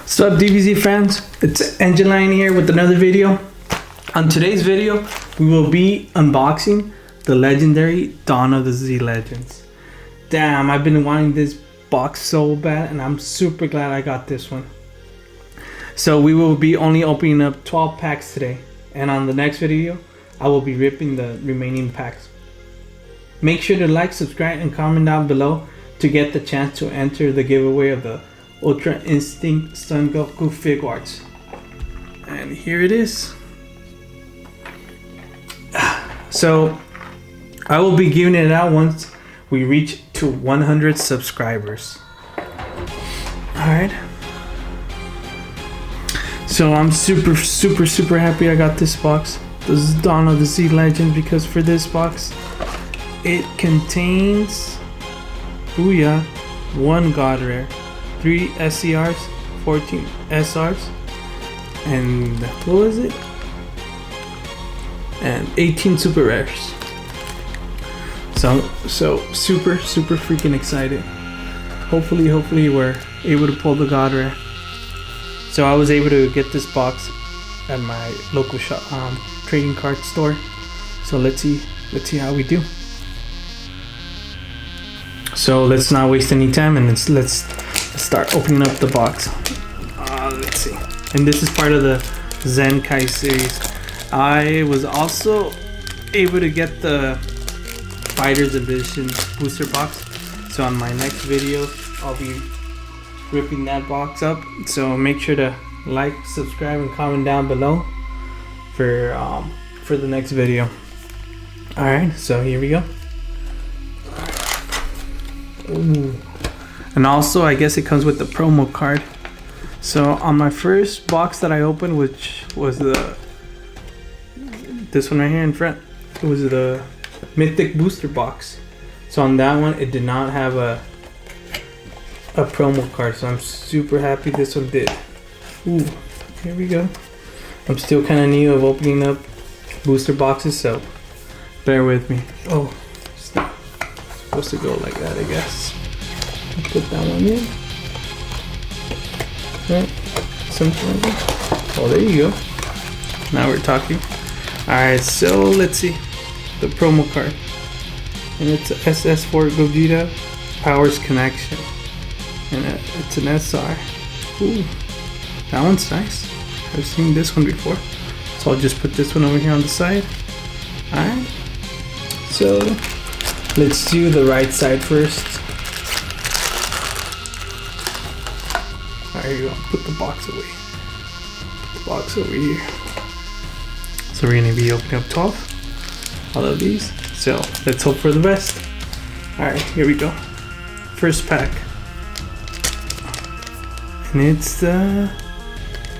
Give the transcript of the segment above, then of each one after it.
What's up, DBZ fans? It's Angeline here with another video. On today's video, we will be unboxing the legendary Dawn of the Z Legends. Damn, I've been wanting this box so bad, and I'm super glad I got this one. So we will be only opening up 12 packs today, and on the next video, I will be ripping the remaining packs. Make sure to like, subscribe, and comment down below to get the chance to enter the giveaway of the Ultra Instinct Son Goku Figuarts. And here it is. So I will be giving it out once we reach to 100 subscribers. Alright. So I'm super happy I got this box. This is Dawn of the Z Legend, because for this box it contains Booyah, 1 God Rare, 3 SCRs, 14 SRs, and what was it? And 18 super rares. So super freaking excited. Hopefully we're able to pull the God Rare. So I was able to get this box at my local shop, trading card store. So let's see how we do. So let's not waste any time, and let's start opening up the box. Let's see. And this is part of the Zenkai series. I was also able to get the Fighters Edition booster box. So on my next video, I'll be ripping that box up. So make sure to like, subscribe, and comment down below for the next video. All right, so here we go. Ooh. And also, I guess it comes with the promo card. So on my first box that I opened, which was this one right here in front, it was the Mythic Booster box. So on that one, it did not have a promo card. So I'm super happy this one did. Ooh, here we go. I'm still kind of new of opening up booster boxes, so bear with me. Oh, it's not supposed to go like that, I guess. Put that one in. Right, something like that. Oh, there you go. Now we're talking. Alright, so let's see the promo card. And it's a SS4 Gogeta Powers Connection. And it's an SR. Ooh, that one's nice. I've seen this one before. So I'll just put this one over here on the side. Alright. So let's do the right side first. Alright, here you go. Put the box away. Put the box over here. So we're going to be opening up 12. All of these. So let's hope for the best. Alright, here we go. First pack. And it's the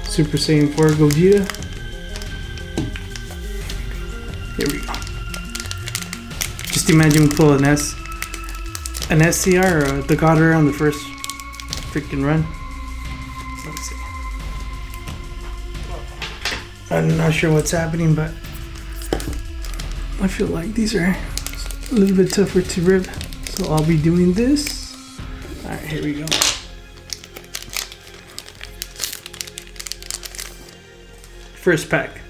Super Saiyan 4 Gogeta. Here we go. Just imagine we pull an SCR or the God Rare on the first freaking run. Let's see. I'm not sure what's happening, but I feel like these are a little bit tougher to rip. So I'll be doing this. Alright, here we go. First pack.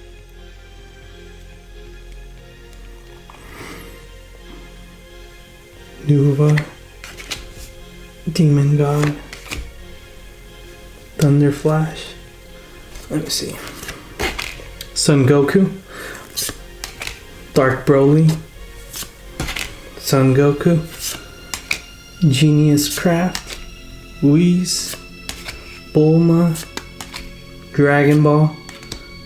Nuva, Demon God, Thunder Flash. Let me see. Son Goku, Dark Broly, Son Goku, Genius Craft, Whis, Bulma, Dragon Ball.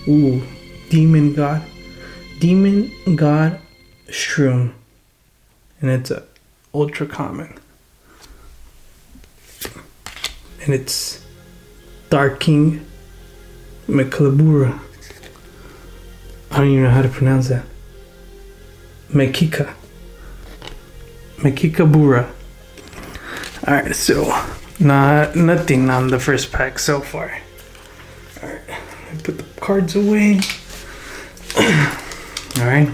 Ooh, Demon God Shroom, and it's a ultra common, and it's Dark King Mechlabura. I don't even know how to pronounce that. Mekika Bura. Alright, so nothing on the first pack so far. Alright, put the cards away. Alright,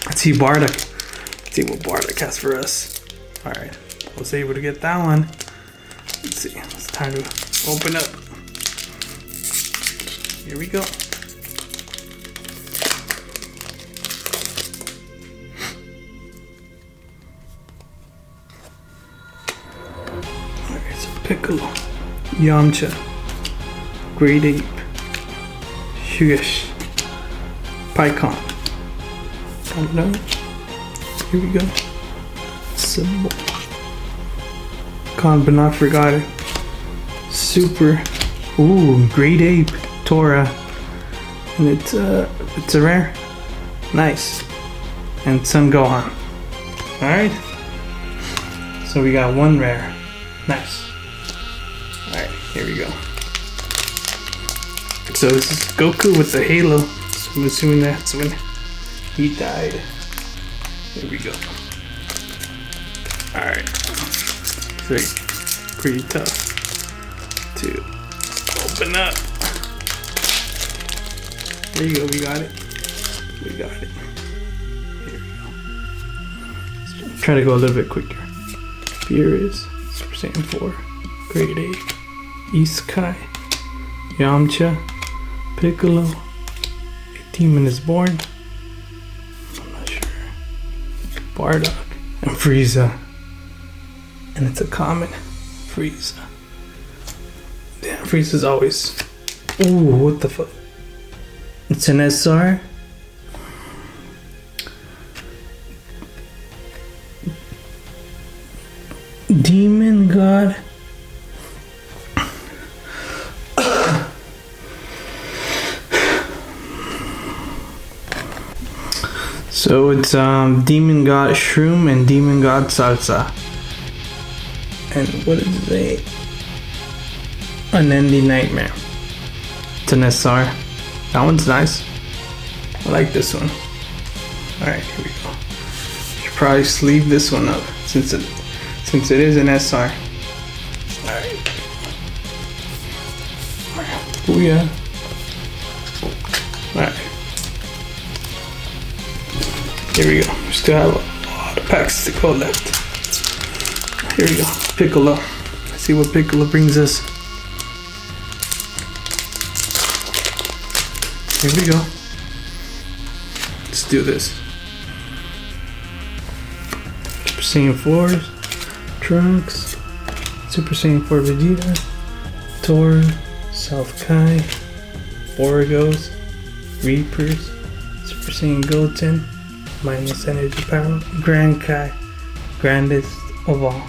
let's see Bardock. Let's see what Bardock has for us. Alright, I was able to get that one. Let's see, it's time to open up Here we go. Alright, so Piccolo, Yamcha, Great Ape, Shush, Pycon. I don't know. Here we go. Symbol. Con but not forgotten. Super. Ooh, Great Ape, Tora. And it's a rare. Nice. And Son Gohan. Alright. So we got one rare. Nice. Alright, here we go. So this is Goku with the halo. So I'm assuming that's when he died. Here we go. Alright. So pretty tough to open up. There you go, we got it. We got it. Here we go. Let's try to go a little bit quicker. Beerus, Super Saiyan 4, Great Ape, Isekai, Yamcha, Piccolo, a Demon is Born. I'm not sure. Bardock and Frieza. And it's a common Frieza. Damn, Frieza's always. Ooh, what the fuck? It's an SR. Demon God. So it's Demon God Shroom and Demon God Salsa. And what is it say? Unending Nightmare. It's an SR. That one's nice. I like this one. Alright, here we go. Should probably sleeve this one up since it is an SR. Alright. Booyah. Alright. Here we go. We still have a lot of packs to go left. Here we go. Piccolo. Let's see what Piccolo brings us. Here we go. Let's do this. Super Saiyan 4s, Trunks, Super Saiyan 4 Vegeta, Tora, South Kai, Borgos, Reapers, Super Saiyan Goten, minus energy power, Grand Kai, grandest of all.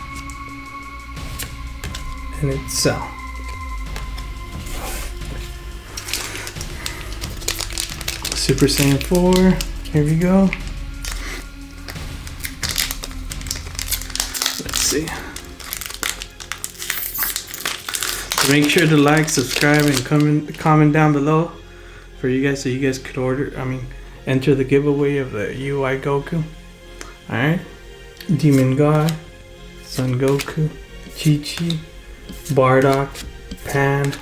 And it's Cell. Super Saiyan 4, here we go. Let's see. So make sure to like, subscribe, and comment down below for you guys so you guys could enter the giveaway of the UI Goku. Alright. Demon God, Son Goku, Chi-Chi, Bardock, Pan,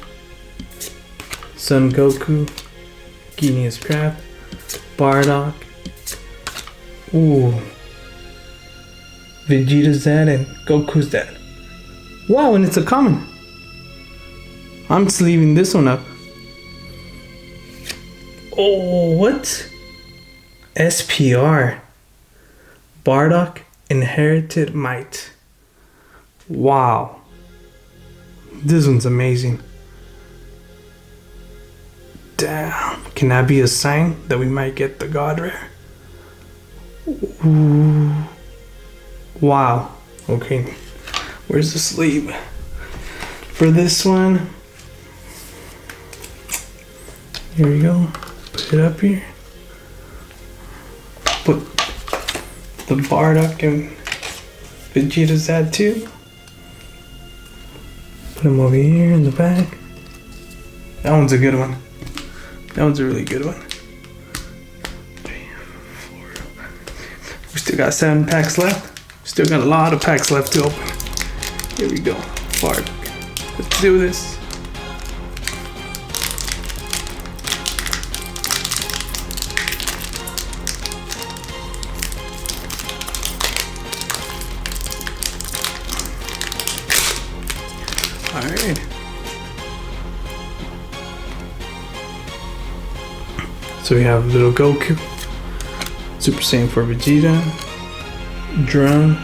Son Goku, Genius Crab, Bardock, ooh, Vegeta's dad and Goku's dad. Wow, and it's a common. I'm sleeving this one up. Oh, what? SPR. Bardock Inherited Might. Wow. This one's amazing. Damn. Can that be a sign that we might get the God Rare? Ooh. Wow. Okay. Where's the sleeve? For this one. Here we go. Put it up here. Put the Bardock and Vegeta's dad too. Put them over here in the back. That one's a good one. That one's a really good one. 3, 4. We still got 7 packs left. Still got a lot of packs left to open. Here we go. Bardock. Let's do this. Alright. So we have little Goku, Super Saiyan 4 Vegeta, Drum,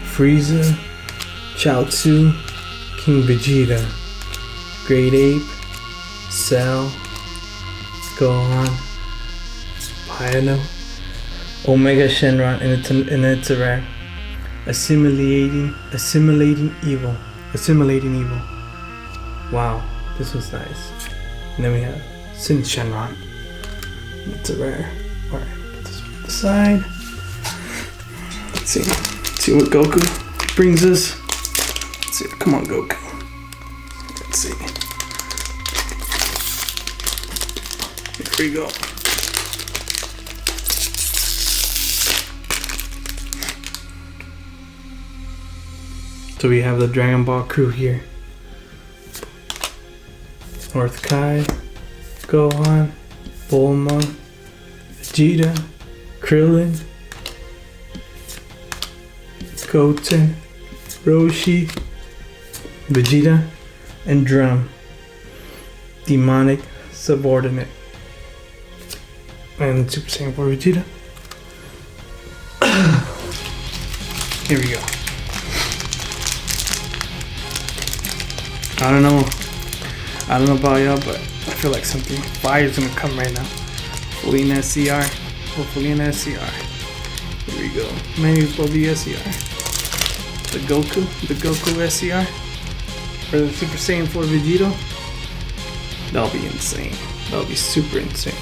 Frieza, Chaozu, King Vegeta, Great Ape, Cell, Gohan, Pyno, Omega Shenron, and it's a rare. Assimilating evil. Wow, this was nice. And then we have Sin Shenron. It's a rare. Alright, put this on the side. Let's see what Goku brings us. Let's see. Come on, Goku. Let's see. Here we go. So we have the Dragon Ball crew here. North Kai, Gohan, Bulma, Vegeta, Krillin, Goten, Roshi, Vegeta, and Drum. Demonic Subordinate. And Super Saiyan 4 Vegeta. Here we go. I don't know about y'all, but I feel like something fire is gonna come right now. Hopefully in SCR. Here we go. Maybe it will be SCR. The Goku SCR. Or the Super Saiyan 4 Vegito. That'll be insane. That'll be super insane.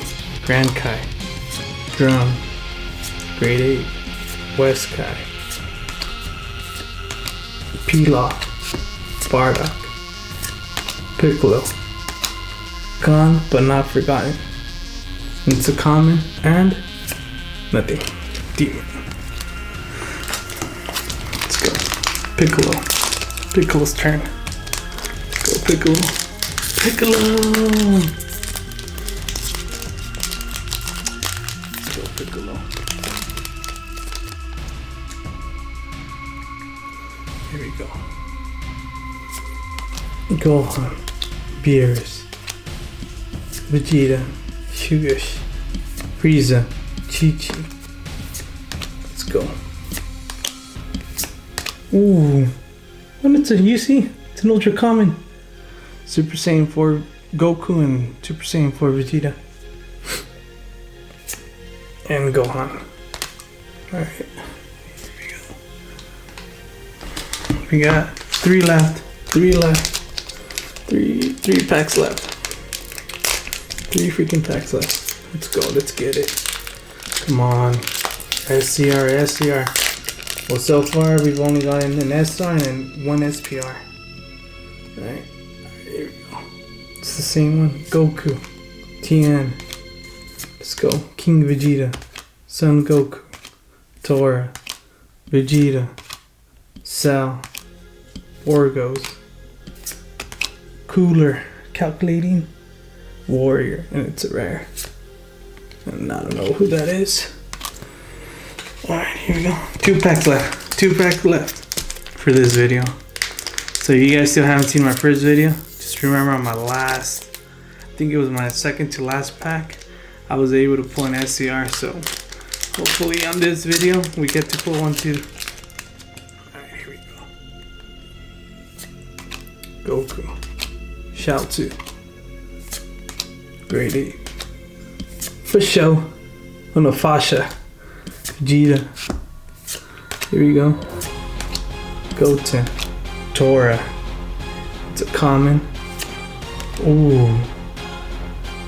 Grand Kai. Drum. Great Ape. West Kai. Pilaf. Bardock. Piccolo. Gone but not forgotten. It's a common and nothing. Demon. Let's go. Piccolo. Piccolo's turn. Let's go, Piccolo. Piccolo! Let's go, Piccolo. Here we go. Gohan, Beerus, Vegeta, Shugosh, Frieza, Chi-Chi. Let's go. Ooh. When it's a UC, it's an ultra common. Super Saiyan 4 Goku and Super Saiyan 4 Vegeta. And Gohan. Alright. Here we go. We got 3 left. 3 packs left. 3 freaking packs left. Let's go. Let's get it. Come on. SCR. Well, so far we've only gotten an SR and 1 SPR. Alright. Here we go. It's the same one. Goku. Tien. Let's go. King Vegeta. Son Goku. Tora. Vegeta. Cell. Orgos. Cooler. Calculating. Warrior. And it's a rare. And I don't know who that is. Alright, here we go. 2 packs left. 2 packs left for this video. So you guys still haven't seen my first video. Just remember on my last, I think it was my second to last pack, I was able to pull an SCR. So hopefully on this video we get to pull one too. Alright, here we go. Goku. Chaozu. Great Ape. For show. Oh no, Fasha. Vegeta. Here we go. Goten. Tora. It's a common. Ooh.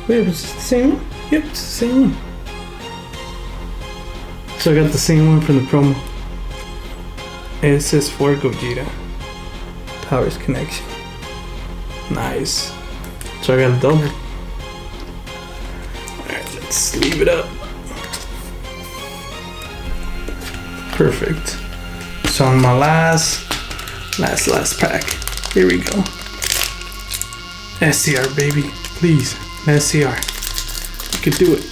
Wait, was this the same one? Yep, it's the same one. So I got the same one from the promo. It says for Gogeta. Powers connection. Nice. So I got a double. Alright, let's leave it up. Perfect. So on my last pack. Here we go. SCR baby. Please. SCR. We could do it.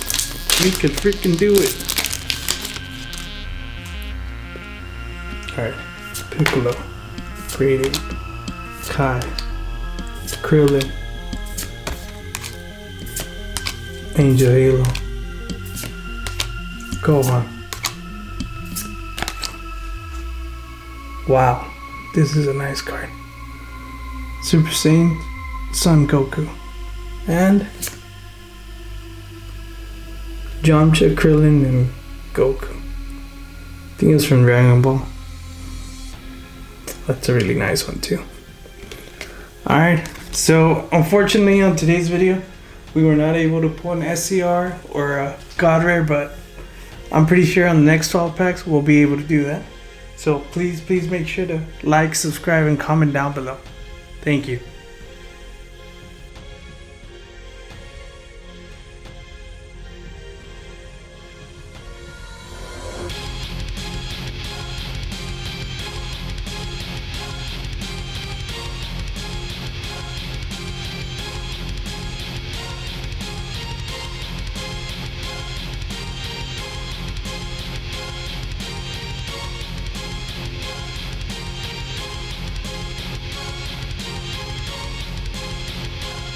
We could freaking do it. Alright. Piccolo. Great Ape. Kai. Krillin. Angel Halo. Gohan. Wow, this is a nice card. Super Saiyan Son Goku. And Yamcha, Krillin, and Goku. I think it's from Dragon Ball. That's a really nice one too. Alright, so unfortunately on today's video, we were not able to pull an SCR or a God Rare, but I'm pretty sure on the next 12 packs we'll be able to do that. So please make sure to like, subscribe, and comment down below. Thank you.